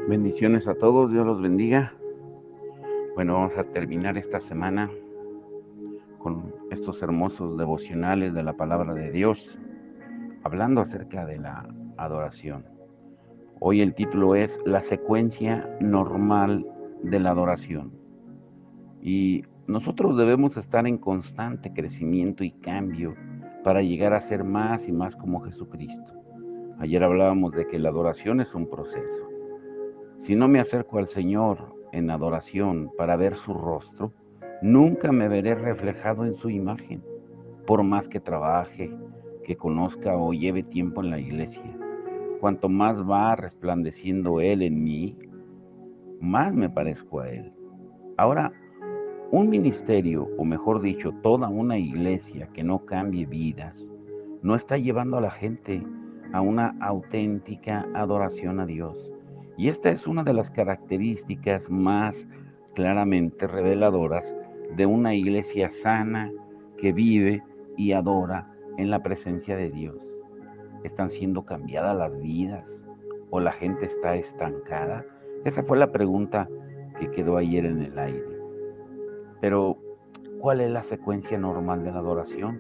Bendiciones a todos, Dios los bendiga. Bueno, vamos a terminar esta semana con estos hermosos devocionales de la palabra de Dios, hablando acerca de la adoración. Hoy el título es La secuencia normal de la adoración. Y nosotros debemos estar en constante crecimiento y cambio para llegar a ser más y más como Jesucristo. Ayer hablábamos de que la adoración es un proceso. Si no me acerco al Señor en adoración para ver su rostro, nunca me veré reflejado en su imagen, por más que trabaje, que conozca o lleve tiempo en la iglesia. Cuanto más va resplandeciendo Él en mí, más me parezco a Él. Ahora, un ministerio, o mejor dicho, toda una iglesia que no cambie vidas, no está llevando a la gente a una auténtica adoración a Dios. Y esta es una de las características más claramente reveladoras de una iglesia sana que vive y adora en la presencia de Dios. ¿Están siendo cambiadas las vidas o la gente está estancada? Esa fue la pregunta que quedó ayer en el aire. Pero, ¿cuál es la secuencia normal de la adoración?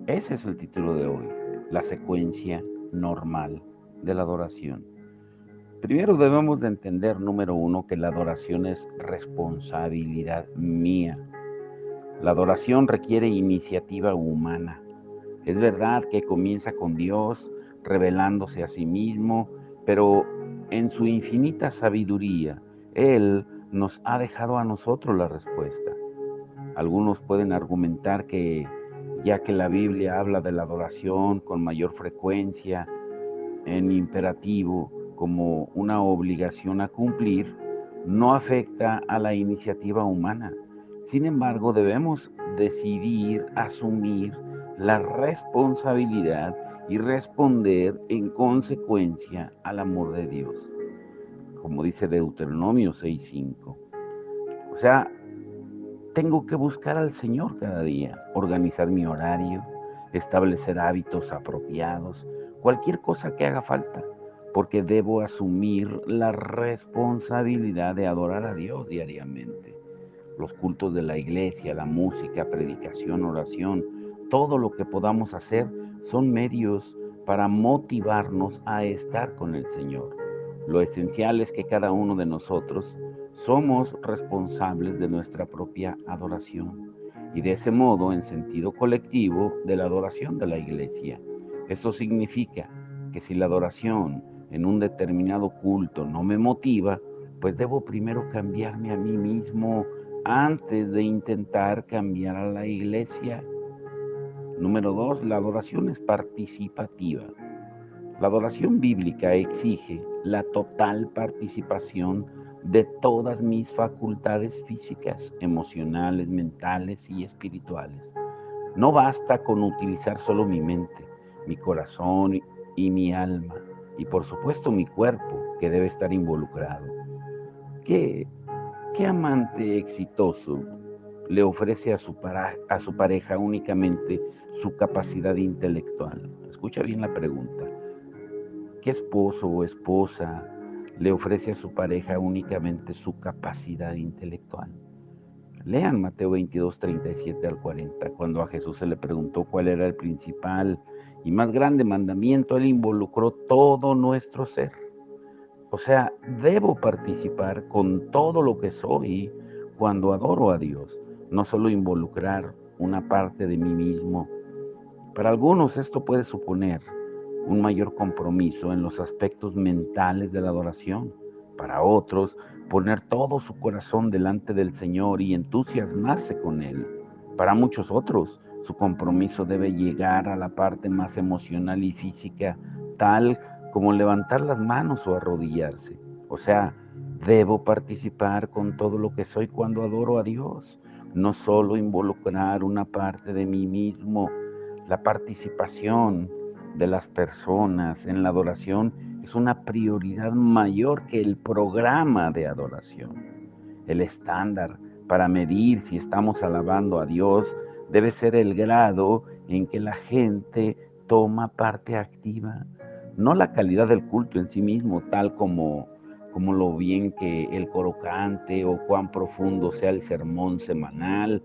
Ese es el título de hoy, la secuencia normal de la adoración. Primero debemos de entender, número uno, que la adoración es responsabilidad mía. La adoración requiere iniciativa humana. Es verdad que comienza con Dios revelándose a sí mismo, pero en su infinita sabiduría, Él nos ha dejado a nosotros la respuesta. Algunos pueden argumentar que ya que la Biblia habla de la adoración con mayor frecuencia en imperativo como una obligación a cumplir, no afecta a la iniciativa humana. Sin embargo, debemos decidir asumir la responsabilidad y responder en consecuencia al amor de Dios, como dice Deuteronomio 6:5. O sea, tengo que buscar al Señor cada día, organizar mi horario, establecer hábitos apropiados, cualquier cosa que haga falta, porque debo asumir la responsabilidad de adorar a Dios diariamente. Los cultos de la iglesia, la música, predicación, oración, todo lo que podamos hacer son medios para motivarnos a estar con el Señor. Lo esencial es que cada uno de nosotros somos responsables de nuestra propia adoración y de ese modo, en sentido colectivo, de la adoración de la iglesia. Esto significa que si la adoración en un determinado culto no me motiva, pues debo primero cambiarme a mí mismo antes de intentar cambiar a la iglesia. Número dos, la adoración es participativa. La adoración bíblica exige la total participación de todas mis facultades físicas, emocionales, mentales y espirituales. No basta con utilizar solo mi mente, mi corazón y mi alma, y por supuesto mi cuerpo, que debe estar involucrado. ¿Qué, qué amante exitoso le ofrece a su pareja únicamente su capacidad intelectual? Escucha bien la pregunta. ¿Qué esposo o esposa le ofrece a su pareja únicamente su capacidad intelectual? Lean Mateo 22, 37 al 40. Cuando a Jesús se le preguntó cuál era el principal y más grande mandamiento, Él involucró todo nuestro ser. O sea, debo participar con todo lo que soy cuando adoro a Dios, no solo involucrar una parte de mí mismo. Para algunos esto puede suponer un mayor compromiso en los aspectos mentales de la adoración. Para otros, poner todo su corazón delante del Señor y entusiasmarse con Él. Para muchos otros, su compromiso debe llegar a la parte más emocional y física, tal como levantar las manos o arrodillarse. O sea, debo participar con todo lo que soy cuando adoro a Dios, no solo involucrar una parte de mí mismo. La participación de las personas en la adoración es una prioridad mayor que el programa de adoración. El estándar para medir si estamos alabando a Dios debe ser el grado en que la gente toma parte activa. no la calidad del culto en sí mismo, tal como lo bien que el coro cante o cuán profundo sea el sermón semanal.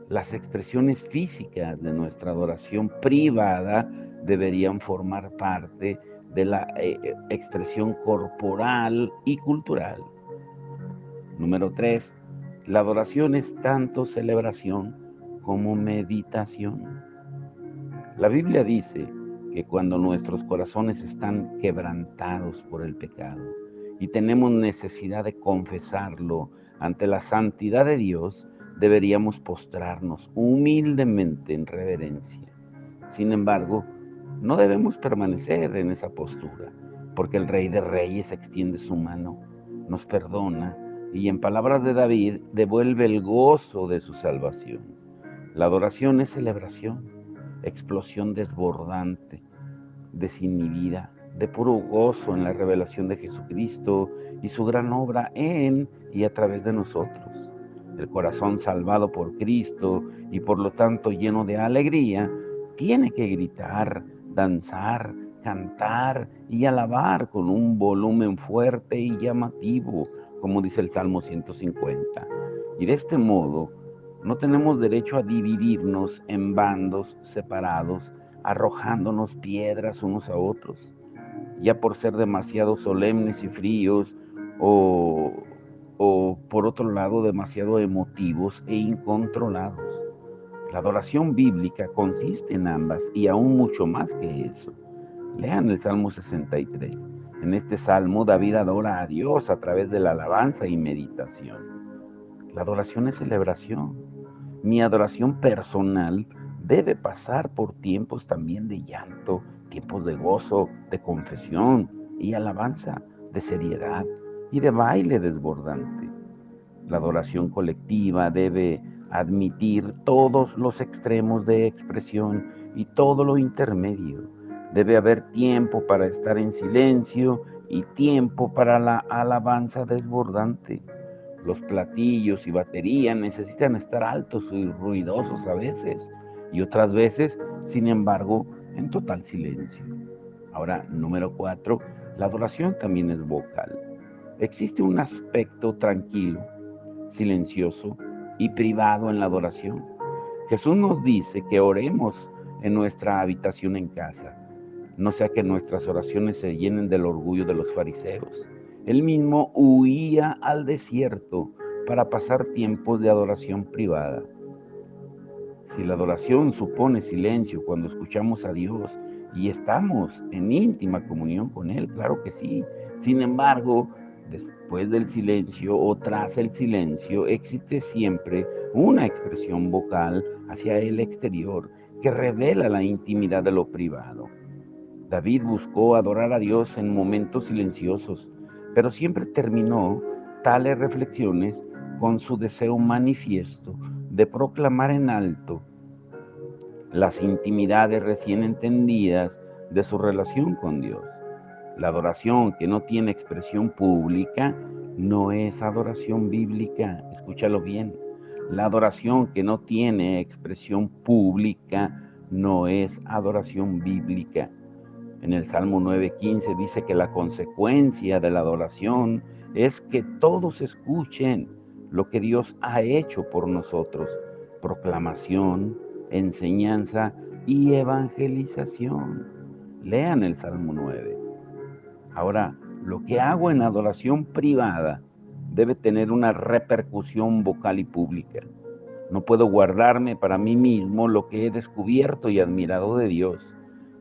Las expresiones físicas de nuestra adoración privada deberían formar parte de la expresión corporal y cultural. Número 3, la adoración es tanto celebración como meditación. La Biblia dice que cuando nuestros corazones están quebrantados por el pecado y tenemos necesidad de confesarlo ante la santidad de Dios, deberíamos postrarnos humildemente en reverencia. Sin embargo, no debemos permanecer en esa postura, porque el Rey de Reyes extiende su mano, nos perdona y, en palabras de David, devuelve el gozo de su salvación. La adoración es celebración, explosión desbordante, desinhibida, de puro gozo en la revelación de Jesucristo y su gran obra en y a través de nosotros. El corazón salvado por Cristo y por lo tanto lleno de alegría, tiene que gritar, danzar, cantar y alabar con un volumen fuerte y llamativo, como dice el Salmo 150. Y de este modo, no tenemos derecho a dividirnos en bandos separados, arrojándonos piedras unos a otros, ya por ser demasiado solemnes y fríos o, o por otro lado demasiado emotivos e incontrolados. La adoración bíblica consiste en ambas y aún mucho más que eso. Lean el Salmo 63. En este salmo David adora a Dios a través de la alabanza y meditación. La adoración es celebración. Mi adoración personal debe pasar por tiempos también de llanto, tiempos de gozo, de confesión y alabanza, de seriedad y de baile desbordante. La adoración colectiva debe admitir todos los extremos de expresión y todo lo intermedio. Debe haber tiempo para estar en silencio y tiempo para la alabanza desbordante. Los platillos y batería necesitan estar altos y ruidosos a veces, y otras veces, sin embargo, en total silencio. Ahora, número 4, la adoración también es vocal. Existe un aspecto tranquilo, silencioso y privado en la adoración. Jesús nos dice que oremos en nuestra habitación en casa, no sea que nuestras oraciones se llenen del orgullo de los fariseos. Él mismo huía al desierto para pasar tiempos de adoración privada. Si la adoración supone silencio cuando escuchamos a Dios y estamos en íntima comunión con Él, claro que sí. Sin embargo, después del silencio o tras el silencio, existe siempre una expresión vocal hacia el exterior que revela la intimidad de lo privado. David buscó adorar a Dios en momentos silenciosos, pero siempre terminó tales reflexiones con su deseo manifiesto de proclamar en alto las intimidades recién entendidas de su relación con Dios. La adoración que no tiene expresión pública no es adoración bíblica. Escúchalo bien. La adoración que no tiene expresión pública no es adoración bíblica. En el Salmo 9:15 dice que la consecuencia de la adoración es que todos escuchen lo que Dios ha hecho por nosotros. Proclamación, enseñanza y evangelización. Lean el Salmo 9. Ahora, lo que hago en adoración privada debe tener una repercusión vocal y pública. No puedo guardarme para mí mismo lo que he descubierto y admirado de Dios.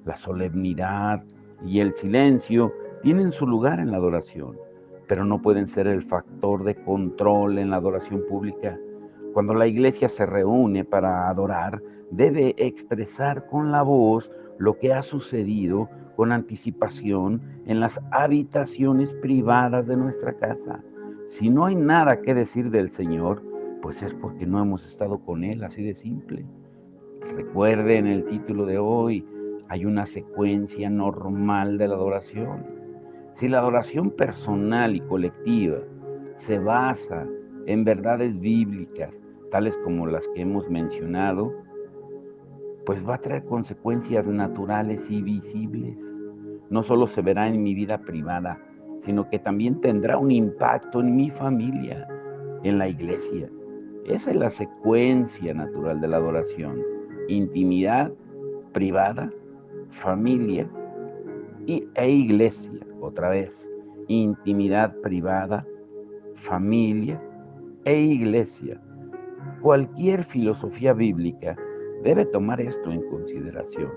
La solemnidad y el silencio tienen su lugar en la adoración, pero no pueden ser el factor de control en la adoración pública. Cuando la iglesia se reúne para adorar, debe expresar con la voz lo que ha sucedido con anticipación en las habitaciones privadas de nuestra casa. Si no hay nada que decir del Señor, pues es porque no hemos estado con Él, así de simple. Recuerden el título de hoy, hay una secuencia normal de la adoración. Si la adoración personal y colectiva se basa en verdades bíblicas, tales como las que hemos mencionado, pues va a traer consecuencias naturales y visibles. no solo se verá en mi vida privada, sino que también tendrá un impacto en mi familia, en la iglesia. Esa es la secuencia natural de la adoración. Intimidad privada, familia e iglesia. Otra vez, intimidad privada, familia e iglesia. Cualquier filosofía bíblica debe tomar esto en consideración.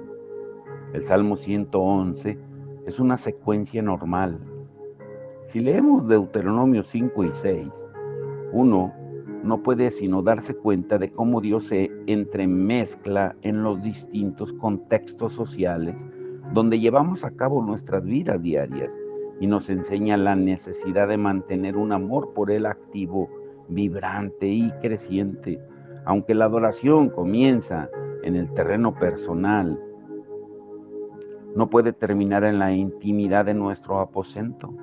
El Salmo 111 es una secuencia normal. Si leemos Deuteronomio 5 y 6, uno no puede sino darse cuenta de cómo Dios se entremezcla en los distintos contextos sociales donde llevamos a cabo nuestras vidas diarias y nos enseña la necesidad de mantener un amor por Él activo, vibrante y creciente. Aunque la adoración comienza en el terreno personal, no puede terminar en la intimidad de nuestro aposento.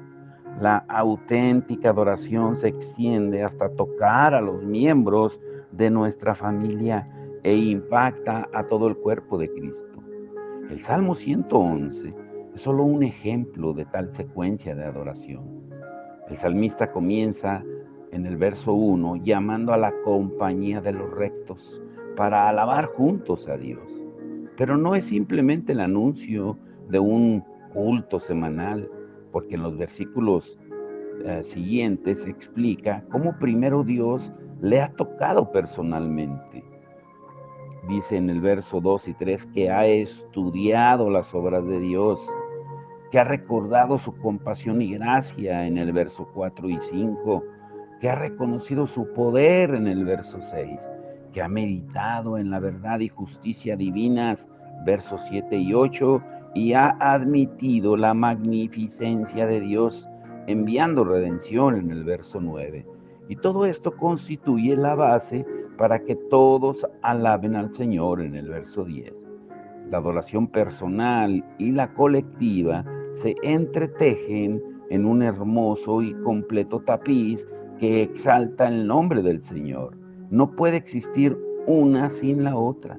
La auténtica adoración se extiende hasta tocar a los miembros de nuestra familia e impacta a todo el cuerpo de Cristo. El Salmo 111 es solo un ejemplo de tal secuencia de adoración. El salmista comienza en el verso 1 llamando a la compañía de los rectos para alabar juntos a Dios. Pero no es simplemente el anuncio de un culto semanal, porque en los versículos siguientes explica cómo primero Dios le ha tocado personalmente. Dice en el verso 2 y 3 que ha estudiado las obras de Dios, que ha recordado su compasión y gracia en el verso 4 y 5, que ha reconocido su poder en el verso 6, que ha meditado en la verdad y justicia divinas, versos 7 y 8, y ha admitido la magnificencia de Dios, enviando redención en el verso 9. Y todo esto constituye la base para que todos alaben al Señor en el verso 10. La adoración personal y la colectiva se entretejen en un hermoso y completo tapiz que exalta el nombre del Señor. No puede existir una sin la otra.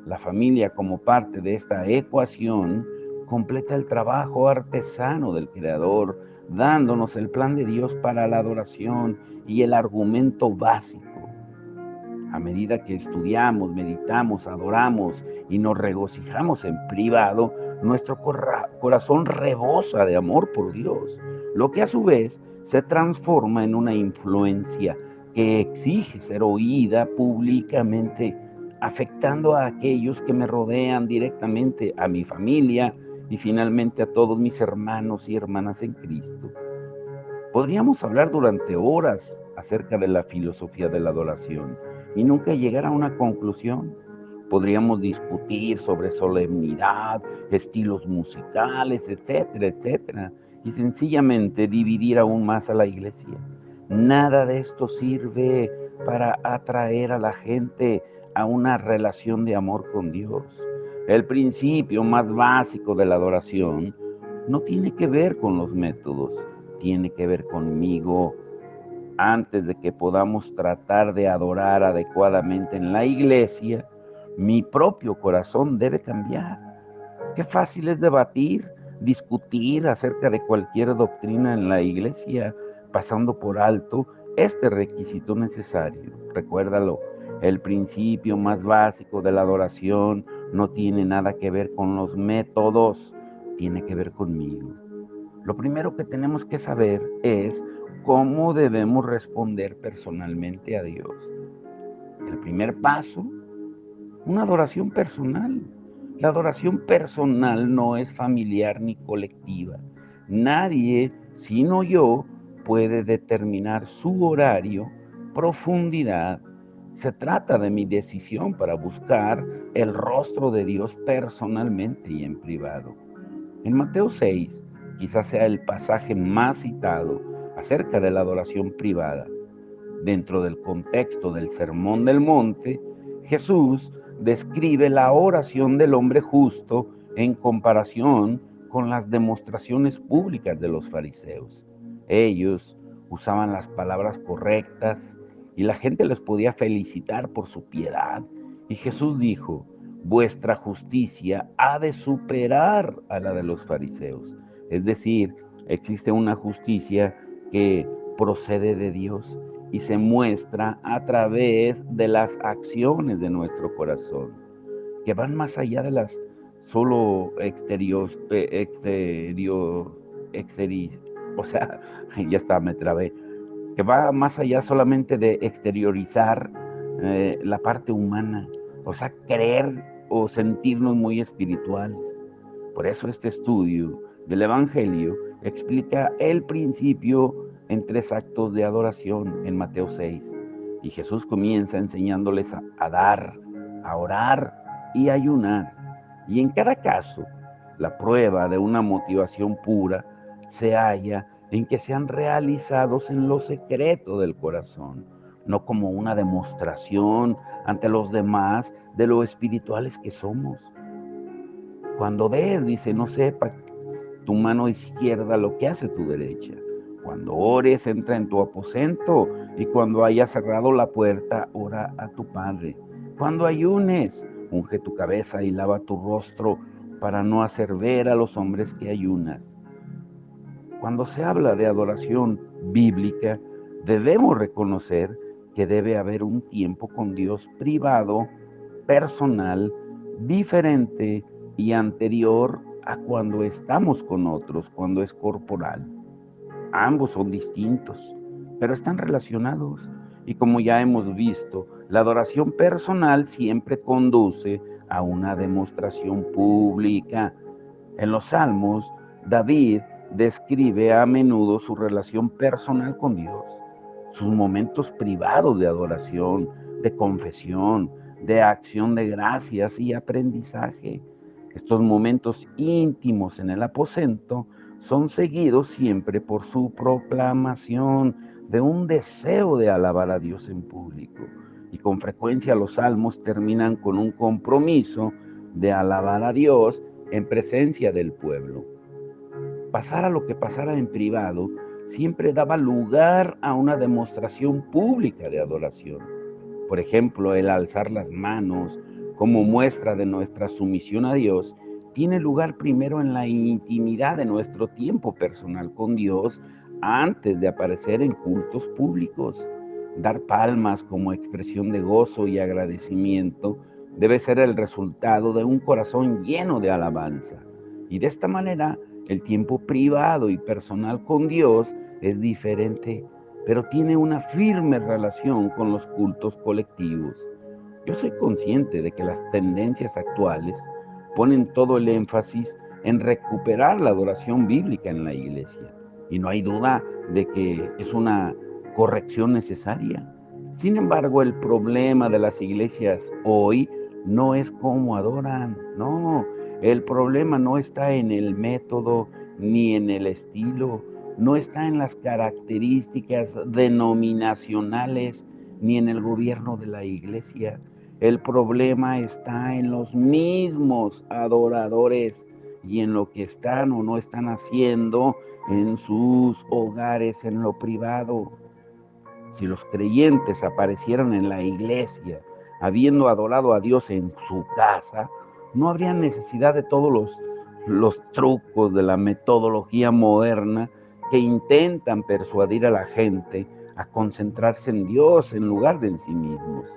La familia, como parte de esta ecuación, completa el trabajo artesano del Creador, dándonos el plan de Dios para la adoración y el argumento básico. A medida que estudiamos, meditamos, adoramos y nos regocijamos en privado, nuestro corazón rebosa de amor por Dios, lo que a su vez se transforma en una influencia que exige ser oída públicamente, afectando a aquellos que me rodean directamente, a mi familia y finalmente a todos mis hermanos y hermanas en Cristo. Podríamos hablar durante horas acerca de la filosofía de la adoración y nunca llegar a una conclusión. Podríamos discutir sobre solemnidad, estilos musicales, etcétera, etcétera, y sencillamente dividir aún más a la iglesia. Nada de esto sirve para atraer a la gente a una relación de amor con Dios. El principio más básico de la adoración no tiene que ver con los métodos, tiene que ver conmigo. Antes de que podamos tratar de adorar adecuadamente en la iglesia, mi propio corazón debe cambiar. Qué fácil es debatir, discutir acerca de cualquier doctrina en la iglesia, pasando por alto este requisito necesario. Recuérdalo, el principio más básico de la adoración no tiene nada que ver con los métodos, tiene que ver conmigo. Lo primero que tenemos que saber es cómo debemos responder personalmente a Dios. El primer paso, una adoración personal. La adoración personal no es familiar ni colectiva. Nadie, sino yo, puede determinar su horario, profundidad. Se trata de mi decisión para buscar el rostro de Dios personalmente y en privado. En Mateo 6, quizás sea el pasaje más citado acerca de la adoración privada. Dentro del contexto del Sermón del Monte, Jesús describe la oración del hombre justo en comparación con las demostraciones públicas de los fariseos. Ellos usaban las palabras correctas y la gente les podía felicitar por su piedad. Y Jesús dijo: vuestra justicia ha de superar a la de los fariseos. Es decir, existe una justicia que procede de Dios y se muestra a través de las acciones de nuestro corazón, que van más allá de las solo o sea, ya está, me trabé, que va más allá solamente de exteriorizar la parte humana, o sea, creer o sentirnos muy espirituales. Por eso este estudio del Evangelio explica el principio en 3 actos de adoración en Mateo 6. Y Jesús comienza enseñándoles a dar, a orar y a ayunar. Y en cada caso, la prueba de una motivación pura se halla en que sean realizados en lo secreto del corazón, no como una demostración ante los demás de lo espirituales que somos. Cuando ves, dice, no sepa tu mano izquierda lo que hace tu derecha. Cuando ores, entra en tu aposento, y cuando hayas cerrado la puerta, ora a tu Padre. Cuando ayunes, unge tu cabeza y lava tu rostro, para no hacer ver a los hombres que ayunas. Cuando se habla de adoración bíblica, debemos reconocer que debe haber un tiempo con Dios privado, personal, diferente y anterior a cuando estamos con otros, cuando es corporal. Ambos son distintos, pero están relacionados. Y como ya hemos visto, la adoración personal siempre conduce a una demostración pública. En los Salmos, David describe a menudo su relación personal con Dios, sus momentos privados de adoración, de confesión, de acción de gracias y aprendizaje. Estos momentos íntimos en el aposento son seguidos siempre por su proclamación de un deseo de alabar a Dios en público. Y con frecuencia los salmos terminan con un compromiso de alabar a Dios en presencia del pueblo. Pasara lo que pasara en privado, siempre daba lugar a una demostración pública de adoración. Por ejemplo, el alzar las manos como muestra de nuestra sumisión a Dios tiene lugar primero en la intimidad de nuestro tiempo personal con Dios antes de aparecer en cultos públicos. Dar palmas como expresión de gozo y agradecimiento debe ser el resultado de un corazón lleno de alabanza. Y de esta manera, el tiempo privado y personal con Dios es diferente, pero tiene una firme relación con los cultos colectivos. Yo soy consciente de que las tendencias actuales ponen todo el énfasis en recuperar la adoración bíblica en la iglesia, y no hay duda de que es una corrección necesaria. Sin embargo, el problema de las iglesias hoy no es cómo adoran, no, el problema no está en el método ni en el estilo, no está en las características denominacionales ni en el gobierno de la iglesia. El problema está en los mismos adoradores y en lo que están o no están haciendo en sus hogares, en lo privado. Si los creyentes aparecieran en la iglesia habiendo adorado a Dios en su casa, no habría necesidad de todos los trucos de la metodología moderna que intentan persuadir a la gente a concentrarse en Dios en lugar de en sí mismos.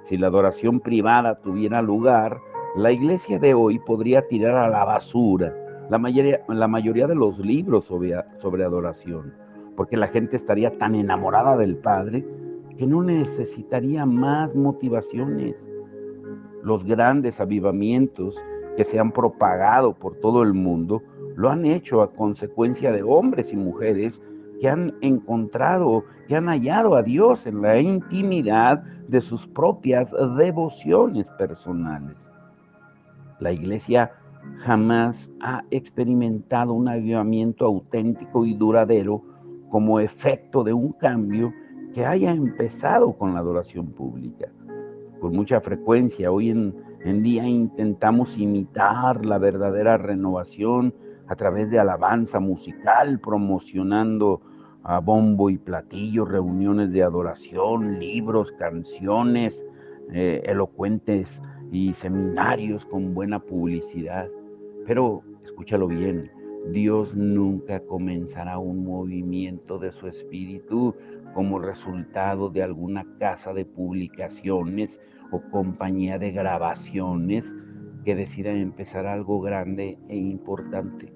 Si la adoración privada tuviera lugar, la iglesia de hoy podría tirar a la basura la mayoría de los libros sobre adoración, porque la gente estaría tan enamorada del Padre que no necesitaría más motivaciones. Los grandes avivamientos que se han propagado por todo el mundo lo han hecho a consecuencia de hombres y mujeres que han encontrado, que han hallado a Dios en la intimidad de sus propias devociones personales. La iglesia jamás ha experimentado un avivamiento auténtico y duradero como efecto de un cambio que haya empezado con la adoración pública. Con mucha frecuencia hoy en día intentamos imitar la verdadera renovación a través de alabanza musical, promocionando a bombo y platillo reuniones de adoración, libros, canciones elocuentes y seminarios con buena publicidad. Pero escúchalo bien, Dios nunca comenzará un movimiento de su espíritu como resultado de alguna casa de publicaciones o compañía de grabaciones que decida empezar algo grande e importante.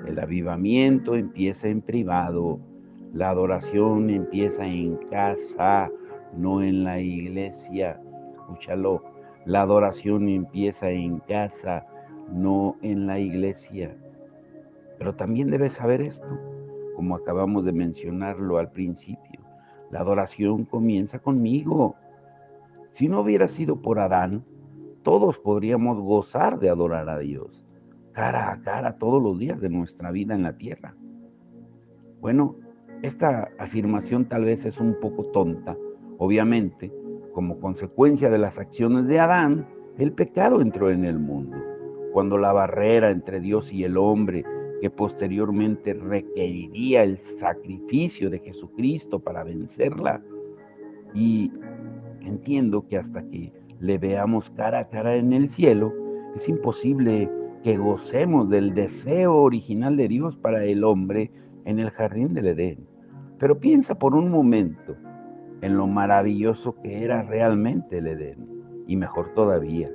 El avivamiento empieza en privado, la adoración empieza en casa, no en la iglesia. Escúchalo, la adoración empieza en casa, no en la iglesia. Pero también debes saber esto, como acabamos de mencionarlo al principio. La adoración comienza conmigo. Si no hubiera sido por Adán, todos podríamos gozar de adorar a Dios, cara a cara todos los días de nuestra vida en la tierra. Bueno, esta afirmación tal vez es un poco tonta. Obviamente, como consecuencia de las acciones de Adán, el pecado entró en el mundo. Cuando la barrera entre Dios y el hombre, que posteriormente requeriría el sacrificio de Jesucristo para vencerla, y entiendo que hasta que le veamos cara a cara en el cielo, es imposible que gocemos del deseo original de Dios para el hombre en el jardín del Edén. Pero piensa por un momento en lo maravilloso que era realmente el Edén. Y mejor todavía,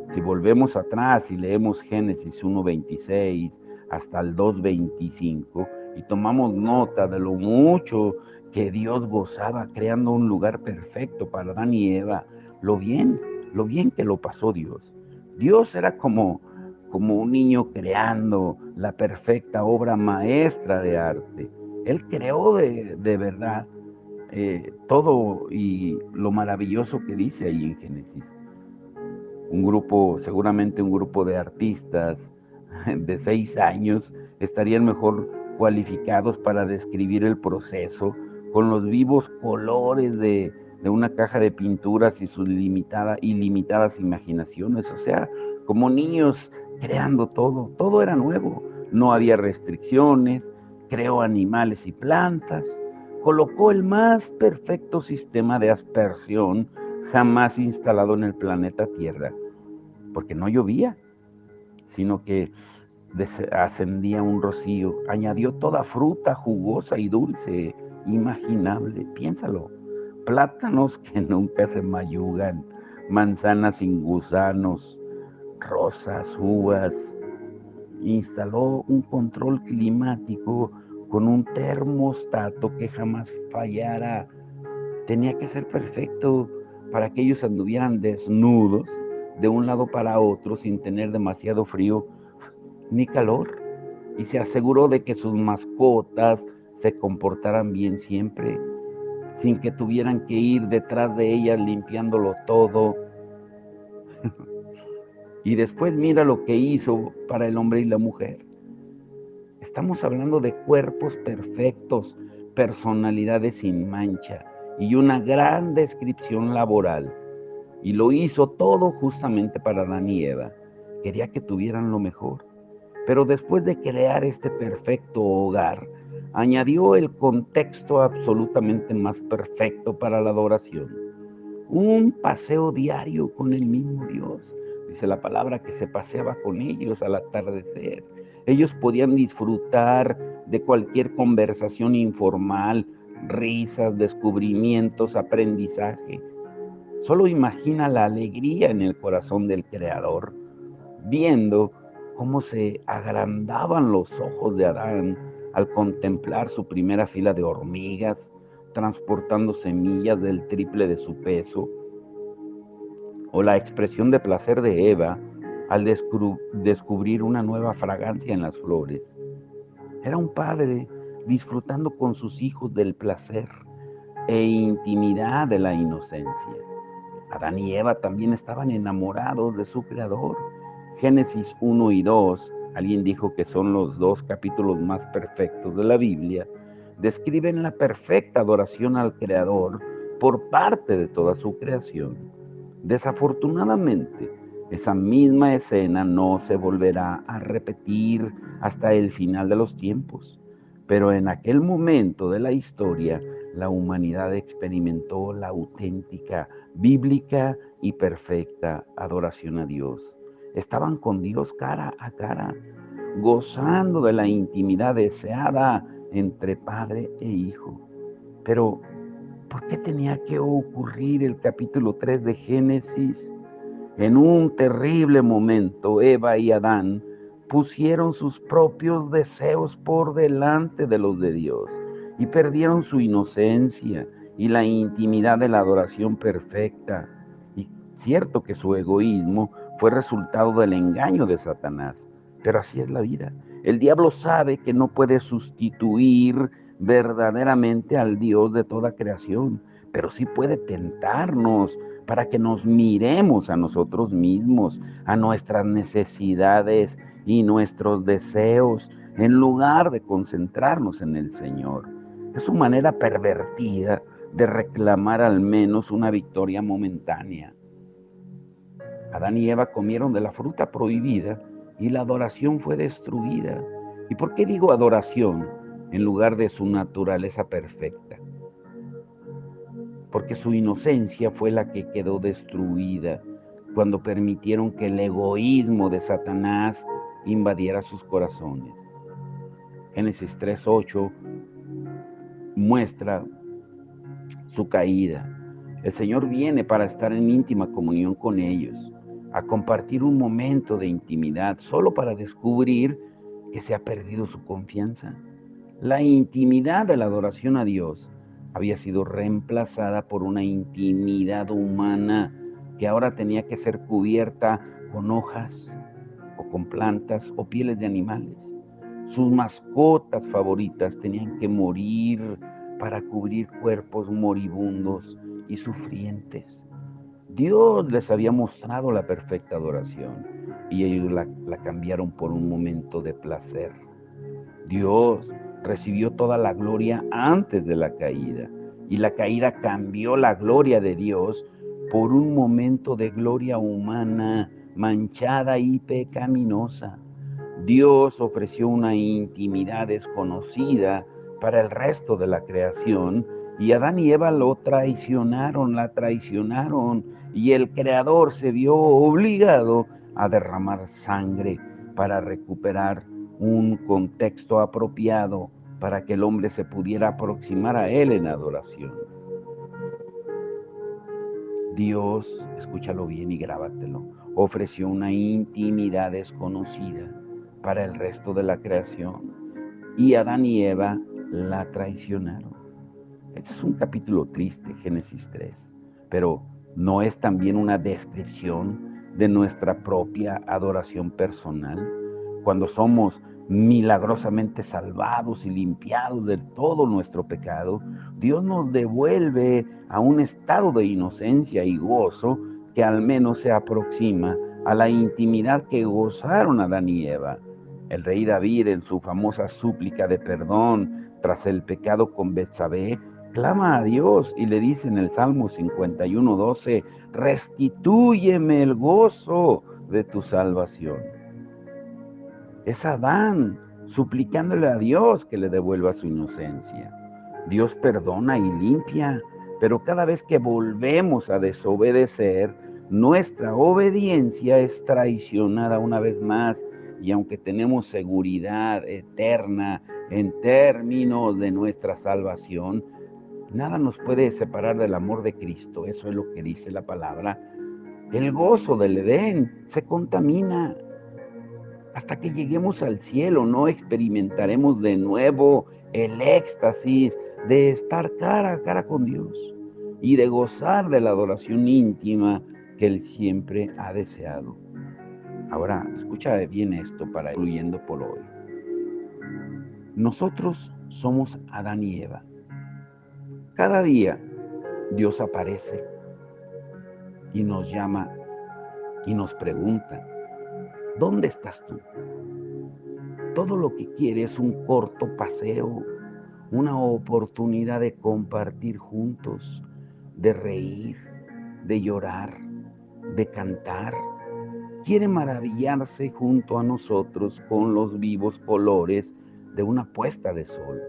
si volvemos atrás y leemos Génesis 1:26 hasta el 2:25 y tomamos nota de lo mucho que Dios gozaba creando un lugar perfecto para Adán y Eva, lo bien que lo pasó Dios. Dios era como un niño creando la perfecta obra maestra de arte. Él creó de verdad todo y lo maravilloso que dice ahí en Génesis. Seguramente un grupo de artistas de 6 años estarían mejor cualificados para describir el proceso con los vivos colores de una caja de pinturas y sus ilimitadas imaginaciones. O sea, como niños creando todo era nuevo, no había restricciones, creó animales y plantas, colocó el más perfecto sistema de aspersión jamás instalado en el planeta Tierra, porque no llovía, sino que ascendía un rocío, añadió toda fruta jugosa y dulce, imaginable, piénsalo, plátanos que nunca se mayugan, manzanas sin gusanos, rosas, uvas. Instaló un control climático con un termostato que jamás fallara. Tenía que ser perfecto para que ellos anduvieran desnudos de un lado para otro sin tener demasiado frío ni calor. Y se aseguró de que sus mascotas se comportaran bien siempre, sin que tuvieran que ir detrás de ellas limpiándolo todo. Y después mira lo que hizo para el hombre y la mujer. Estamos hablando de cuerpos perfectos, personalidades sin mancha y una gran descripción laboral. Y lo hizo todo justamente para Adán y Eva. Quería que tuvieran lo mejor. Pero después de crear este perfecto hogar, añadió el contexto absolutamente más perfecto para la adoración. Un paseo diario con el mismo Dios. Dice la palabra que se paseaba con ellos al atardecer. Ellos podían disfrutar de cualquier conversación informal, risas, descubrimientos, aprendizaje. Solo imagina la alegría en el corazón del Creador, viendo cómo se agrandaban los ojos de Adán al contemplar su primera fila de hormigas transportando semillas del triple de su peso, o la expresión de placer de Eva al descubrir una nueva fragancia en las flores. Era un padre disfrutando con sus hijos del placer e intimidad de la inocencia. Adán y Eva también estaban enamorados de su creador. Génesis 1 y 2, alguien dijo que son los dos capítulos más perfectos de la Biblia, describen la perfecta adoración al creador por parte de toda su creación. Desafortunadamente, esa misma escena no se volverá a repetir hasta el final de los tiempos. Pero en aquel momento de la historia, la humanidad experimentó la auténtica, bíblica y perfecta adoración a Dios. Estaban con Dios cara a cara, gozando de la intimidad deseada entre padre e hijo. Pero, ¿por qué tenía que ocurrir el capítulo 3 de Génesis? En un terrible momento, Eva y Adán pusieron sus propios deseos por delante de los de Dios y perdieron su inocencia y la intimidad de la adoración perfecta. Y cierto que su egoísmo fue resultado del engaño de Satanás, pero así es la vida. El diablo sabe que no puede sustituir verdaderamente al Dios de toda creación, pero sí puede tentarnos para que nos miremos a nosotros mismos, a nuestras necesidades y nuestros deseos, en lugar de concentrarnos en el Señor. Es su manera pervertida de reclamar al menos una victoria momentánea. Adán y Eva comieron de la fruta prohibida y la adoración fue destruida. ¿Y por qué digo adoración en lugar de su naturaleza perfecta? Porque su inocencia fue la que quedó destruida cuando permitieron que el egoísmo de Satanás invadiera sus corazones. Génesis 3:8 muestra su caída. El Señor viene para estar en íntima comunión con ellos, a compartir un momento de intimidad, solo para descubrir que se ha perdido su confianza. La intimidad de la adoración a Dios había sido reemplazada por una intimidad humana que ahora tenía que ser cubierta con hojas o con plantas o pieles de animales. Sus mascotas favoritas tenían que morir para cubrir cuerpos moribundos y sufrientes. Dios les había mostrado la perfecta adoración y ellos la cambiaron por un momento de placer. Dios recibió toda la gloria antes de la caída y la caída cambió la gloria de Dios por un momento de gloria humana manchada y pecaminosa. Dios ofreció una intimidad desconocida para el resto de la creación y Adán y Eva la traicionaron y el Creador se vio obligado a derramar sangre para recuperar un contexto apropiado para que el hombre se pudiera aproximar a Él en adoración. Dios, escúchalo bien y grábatelo, ofreció una intimidad desconocida para el resto de la creación y Adán y Eva la traicionaron. Este es un capítulo triste, Génesis 3, pero ¿no es también una descripción de nuestra propia adoración personal? Cuando somos milagrosamente salvados y limpiados de todo nuestro pecado, Dios nos devuelve a un estado de inocencia y gozo que al menos se aproxima a la intimidad que gozaron Adán y Eva. El rey David, en su famosa súplica de perdón tras el pecado con Betsabé, clama a Dios y le dice en el Salmo 51:12, restitúyeme el gozo de tu salvación. Es Adán suplicándole a Dios que le devuelva su inocencia. Dios perdona y limpia, pero cada vez que volvemos a desobedecer, nuestra obediencia es traicionada una vez más. Y aunque tenemos seguridad eterna en términos de nuestra salvación, nada nos puede separar del amor de Cristo. Eso es lo que dice la palabra. El gozo del Edén se contamina. Hasta que lleguemos al cielo, no experimentaremos de nuevo el éxtasis de estar cara a cara con Dios y de gozar de la adoración íntima que Él siempre ha deseado. Ahora, escucha bien esto para ir concluyendo por hoy. Nosotros somos Adán y Eva. Cada día Dios aparece y nos llama y nos pregunta, ¿dónde estás tú? Todo lo que quiere es un corto paseo, una oportunidad de compartir juntos, de reír, de llorar, de cantar. Quiere maravillarse junto a nosotros con los vivos colores de una puesta de sol.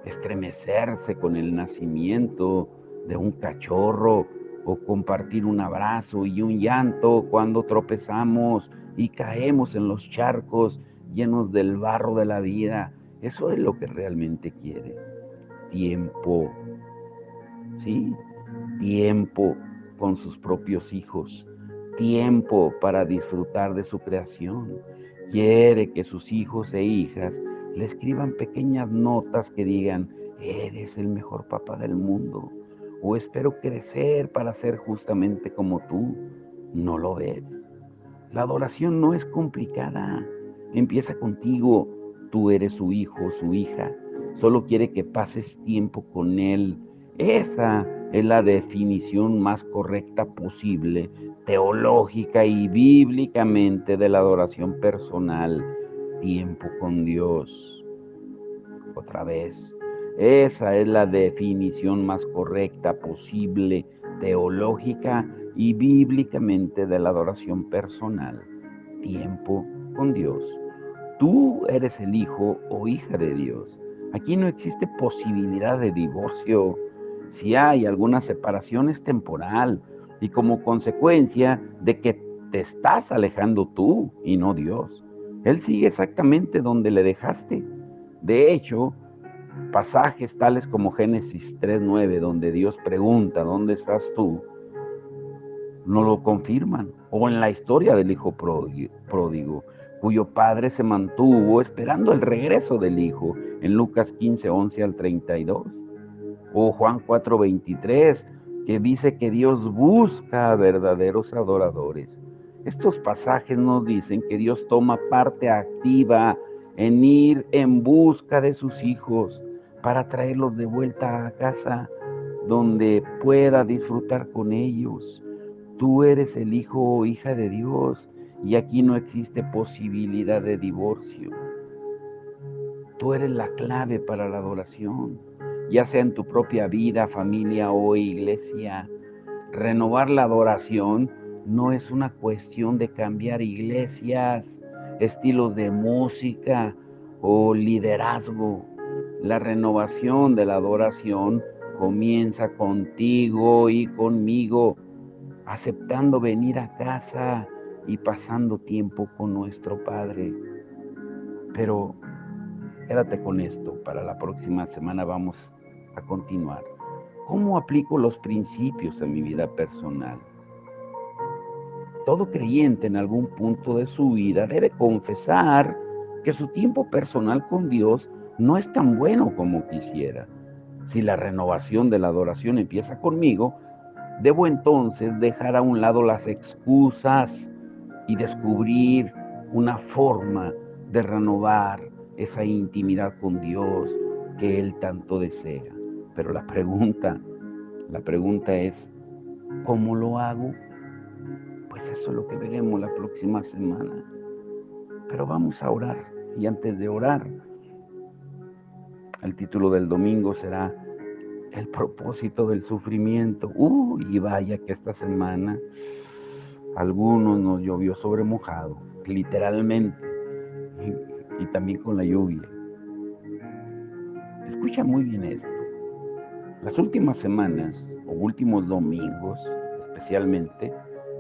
estremecerse con el nacimiento de un cachorro o compartir un abrazo y un llanto cuando tropezamos y caemos en los charcos llenos del barro de la vida. Eso es lo que realmente quiere. Tiempo, ¿sí? Tiempo con sus propios hijos, tiempo para disfrutar de su creación. Quiere que sus hijos e hijas le escriban pequeñas notas que digan, eres el mejor papá del mundo, o espero crecer para ser justamente como tú. ¿No lo ves? La adoración no es complicada. Empieza contigo. Tú eres su hijo, su hija. Solo quiere que pases tiempo con él. Esa es la definición más correcta posible, teológica y bíblicamente, de la adoración personal. Tiempo con Dios. Otra vez. Esa es la definición más correcta posible, teológica y bíblicamente, de la adoración personal. Tiempo con Dios. Tú eres el hijo o hija de Dios. Aquí no existe posibilidad de divorcio. Si hay alguna separación es temporal y como consecuencia de que te estás alejando tú y no Dios. Él sigue exactamente donde le dejaste. De hecho, pasajes tales como Génesis 3:9, donde Dios pregunta, ¿dónde estás tú?, no lo confirman. O en la historia del hijo pródigo, cuyo padre se mantuvo esperando el regreso del hijo, en Lucas 15:11 al 32. O Juan 4:23, que dice que Dios busca a verdaderos adoradores. Estos pasajes nos dicen que Dios toma parte activa en ir en busca de sus hijos para traerlos de vuelta a casa, donde pueda disfrutar con ellos. Tú eres el hijo o hija de Dios y aquí no existe posibilidad de divorcio. Tú eres la clave para la adoración, ya sea en tu propia vida, familia o iglesia. Renovar la adoración no es una cuestión de cambiar iglesias, estilos de música o liderazgo. La renovación de la adoración comienza contigo y conmigo, aceptando venir a casa y pasando tiempo con nuestro Padre. Pero quédate con esto, para la próxima semana vamos a continuar. ¿Cómo aplico los principios en mi vida personal? Todo creyente en algún punto de su vida debe confesar que su tiempo personal con Dios no es tan bueno como quisiera. Si la renovación de la adoración empieza conmigo, debo entonces dejar a un lado las excusas y descubrir una forma de renovar esa intimidad con Dios que Él tanto desea. Pero la pregunta es, ¿cómo lo hago? Pues eso es lo que veremos la próxima semana. Pero vamos a orar. Y antes de orar, el título del domingo será El propósito del sufrimiento. Y vaya que esta semana algunos nos llovió sobre mojado, literalmente, y también con la lluvia. Escucha muy bien esto. Las últimas semanas o últimos domingos, especialmente,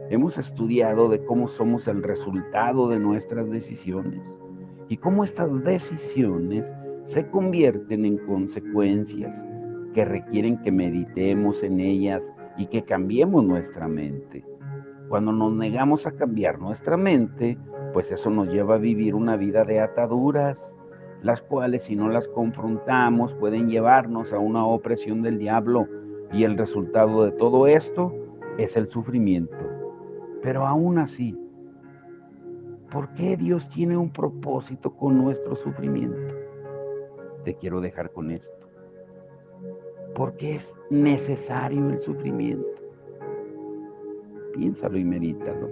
hemos estudiado de cómo somos el resultado de nuestras decisiones y cómo estas decisiones se convierten en consecuencias que requieren que meditemos en ellas y que cambiemos nuestra mente. Cuando nos negamos a cambiar nuestra mente, pues eso nos lleva a vivir una vida de ataduras, las cuales, si no las confrontamos, pueden llevarnos a una opresión del diablo, y el resultado de todo esto es el sufrimiento. Pero aún así, ¿por qué Dios tiene un propósito con nuestro sufrimiento? Te quiero dejar con esto. ¿Por qué es necesario el sufrimiento? Piénsalo y medítalo.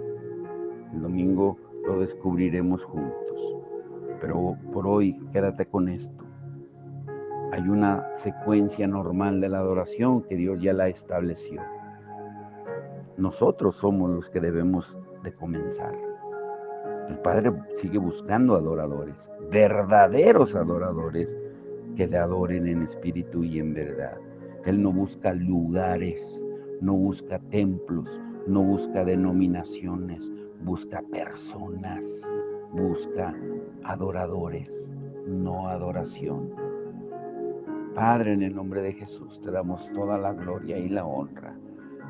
El domingo lo descubriremos juntos. Pero por hoy, quédate con esto. Hay una secuencia normal de la adoración que Dios ya la estableció. Nosotros somos los que debemos de comenzar. El Padre sigue buscando adoradores, verdaderos adoradores, que le adoren en espíritu y en verdad. Él no busca lugares, no busca templos, no busca denominaciones, busca personas, busca adoradores, no adoración. Padre, en el nombre de Jesús, te damos toda la gloria y la honra.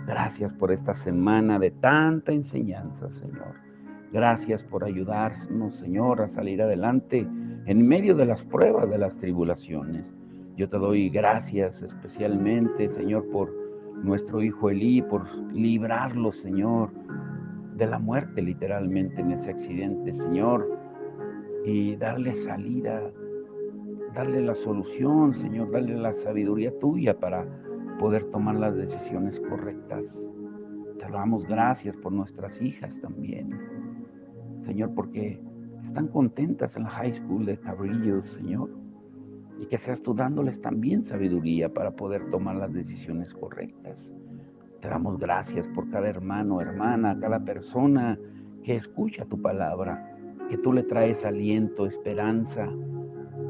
Gracias por esta semana de tanta enseñanza, Señor. Gracias por ayudarnos, Señor, a salir adelante en medio de las pruebas, de las tribulaciones. Yo te doy gracias especialmente, Señor, por nuestro hijo Elí, por librarlo, Señor, de la muerte literalmente en ese accidente, Señor, y darle salida, darle la solución, Señor, darle la sabiduría tuya para poder tomar las decisiones correctas. Te damos gracias por nuestras hijas también, Señor, porque están contentas en la high school de Cabrillo, Señor, y que seas tú dándoles también sabiduría para poder tomar las decisiones correctas. Te damos gracias por cada hermano, hermana, cada persona que escucha tu palabra, que tú le traes aliento, esperanza,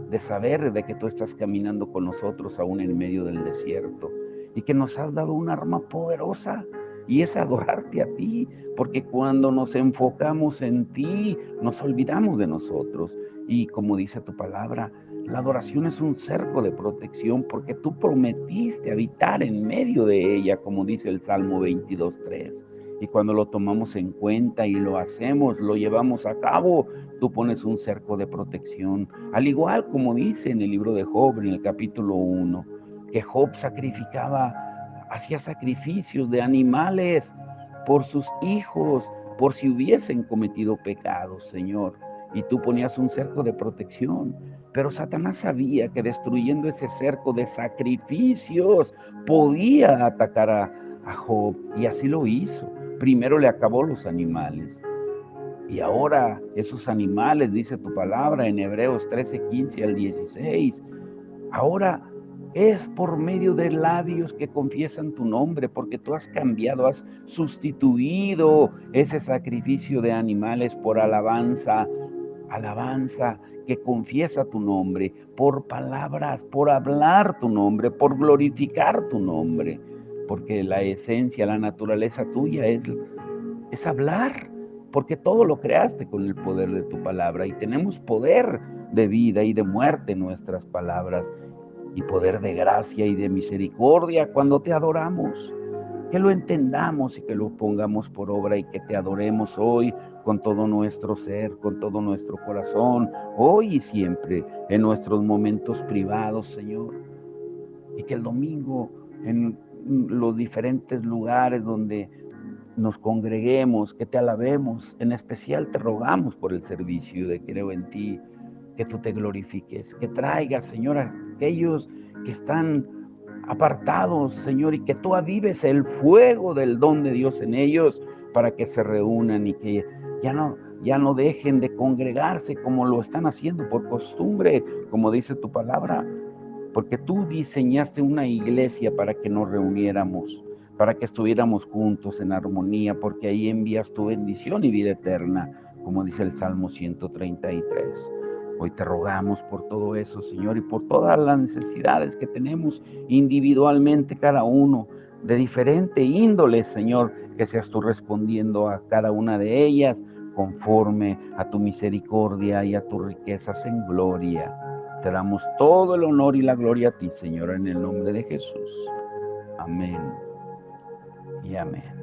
de saber de que tú estás caminando con nosotros aún en medio del desierto y que nos has dado un arma poderosa y es adorarte a ti, porque cuando nos enfocamos en ti, nos olvidamos de nosotros. Y como dice tu palabra, la adoración es un cerco de protección porque tú prometiste habitar en medio de ella, como dice el Salmo 22:3. Y cuando lo tomamos en cuenta y lo hacemos, lo llevamos a cabo, tú pones un cerco de protección. Al igual como dice en el libro de Job, en el capítulo 1, que Job hacía sacrificios de animales por sus hijos, por si hubiesen cometido pecados, Señor. Y tú ponías un cerco de protección. Pero Satanás sabía que destruyendo ese cerco de sacrificios podía atacar a Job, y así lo hizo. Primero le acabó los animales. Y ahora esos animales, dice tu palabra en Hebreos 13:15 al 16, ahora es por medio de labios que confiesan tu nombre, porque tú has cambiado, has sustituido ese sacrificio de animales por alabanza, alabanza que confiesa tu nombre, por palabras, por hablar tu nombre, por glorificar tu nombre, porque la esencia, la naturaleza tuya es hablar, porque todo lo creaste con el poder de tu palabra y tenemos poder de vida y de muerte en nuestras palabras y poder de gracia y de misericordia cuando te adoramos. Que lo entendamos y que lo pongamos por obra y que te adoremos hoy con todo nuestro ser, con todo nuestro corazón, hoy y siempre, en nuestros momentos privados, Señor. Y que el domingo, en los diferentes lugares donde nos congreguemos, que te alabemos, en especial te rogamos por el servicio de Creo en Ti, que tú te glorifiques, que traigas, Señor, a aquellos que están apartados, Señor, y que tú avives el fuego del don de Dios en ellos para que se reúnan y que ya no dejen de congregarse como lo están haciendo por costumbre, como dice tu palabra, porque tú diseñaste una iglesia para que nos reuniéramos, para que estuviéramos juntos en armonía, porque ahí envías tu bendición y vida eterna, como dice el Salmo 133. Hoy te rogamos por todo eso, Señor, y por todas las necesidades que tenemos individualmente cada uno, de diferente índole, Señor, que seas tú respondiendo a cada una de ellas conforme a tu misericordia y a tus riquezas en gloria. Te damos todo el honor y la gloria a ti, Señor, en el nombre de Jesús. Amén y amén.